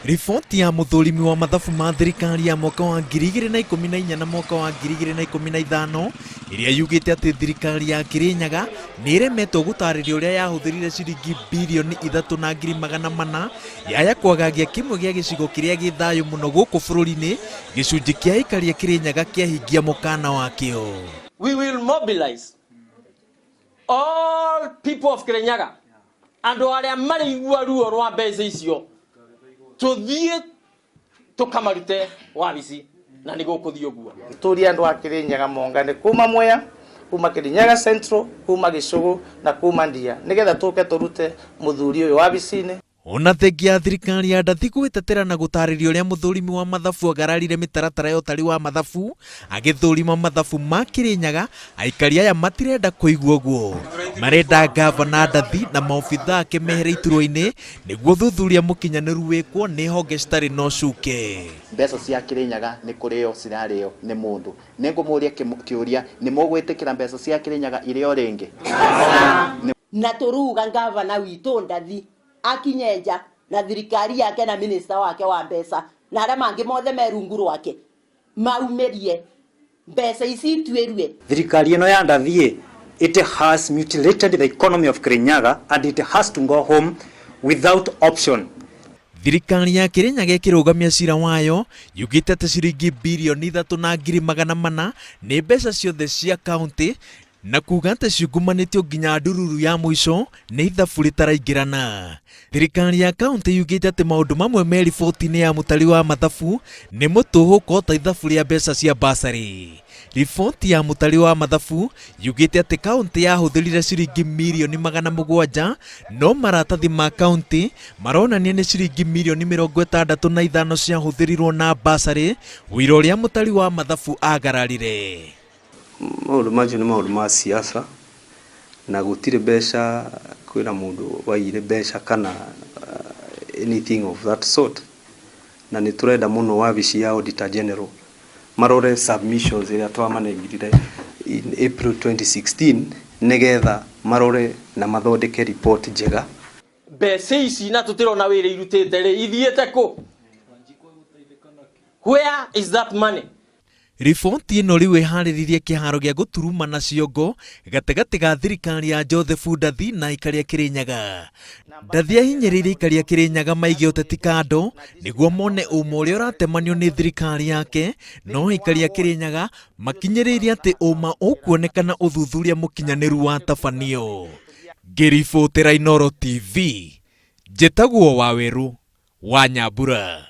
Riboti ya muthurimi wa mathabu ma thirikari ya mwaka wa 2014 na mwaka wa 2015 iria yugite ati thirikari ya Kirinyaga ni iremetwo gutariria uria yahuthirire ciringi bilioni 3.4 yaya kwagagia kimwe gia gicigo kiria githayo muno guku bururi-ini gicunji kia Aikari ya Kirinyaga kiahingia mukana wakio. We will mobilize all people of Kirinyaga and aria mari igua ruo rwa mbeca icio tuthie tukamarute wabici na ni gukuthie uguo turi andu a Kirinyaga mongane kuma Mwea kuma Kirinyaga Central kuma Gicugu na kuma Ndia nigetha tuke turute muthuri uyu wabici-ini. Ona thengia thirikari ya ndathi gwitetera na gutariria uria muthurimi wa mathabu agararire mitaratara ya utari wa mathabu agithurima mathabu ma Kirinyaga, aikari aya matirenda kuigua uguo, marenda gavana ndathi na maobitha ake mehere iturwa-ini niguo thuthuria mukinyaniru wikwo ni honge citari no cuke. Mbeca cia Kirinyaga ni kurio cirario ni mundu ningumuria kiuria ni mugwitikira mbeca cia Kirinyaga irio ringi na turuga gavana witu ndathi akinyenja na thirikari yake na minister wake wa mbeca na aria mangi mothe merungu rwake maumerie mbeca ici twirue. Thirikari ino ya ndathie it has mutilated the economy of Kirinyaga and it has to go home without option. Thirikari ya Kirinyaga ikirugamia cira wayo yugite ati ciringi bilioni 3.4 ni mbeca ciothe cia kaunti na kuga ati ciungumanitio nginya ndururu ya mwico ni ithabu ritaraingirana. Thirikari ya kaunti yugite ati maundu mamwe me riboti-ini ya mutari wa mathabu ni mutuhuko ta ithabu ria mbeca cia basari. Riboti ya mutari wa mathabu yugite ati kaunti yahuthirire ciringi milioni 700 no maratathi ma kaunti maronania ni ciringi milioni 65 ciahuthirirwo na basari, wira uria mutari wa mathabu agararire. Maundu macio ni maundu ma siasa na gutire mbeca kwira mundu waire mbeca kana anything of that sort, na ni turenda muno wabici ya Auditor General marore submissions iria twamanegirire in April 2016 nigetha marore na mathondeke report njega. Mbeca ici na tutirona wira irutite ri ithiete ku? Where is that money? Riboti ino riu ihariririe kiharo gia guturuma na ciongo gategati ga thirikari ya Jothefu Ndathi na Aikari ya Kirinyaga. Ndathi ahinyiriire Aikari ya Kirinyaga maige uteti kando niguo mone uma uria uratemanio ni thirikari yake, no Aikari ya Kirinyaga makinyiriire ati uma ukuonekana uthuthuria mukinyaniru wa tabanio. Ngiribotera Inooro TV, njitagwo Waweru wa Nyambura.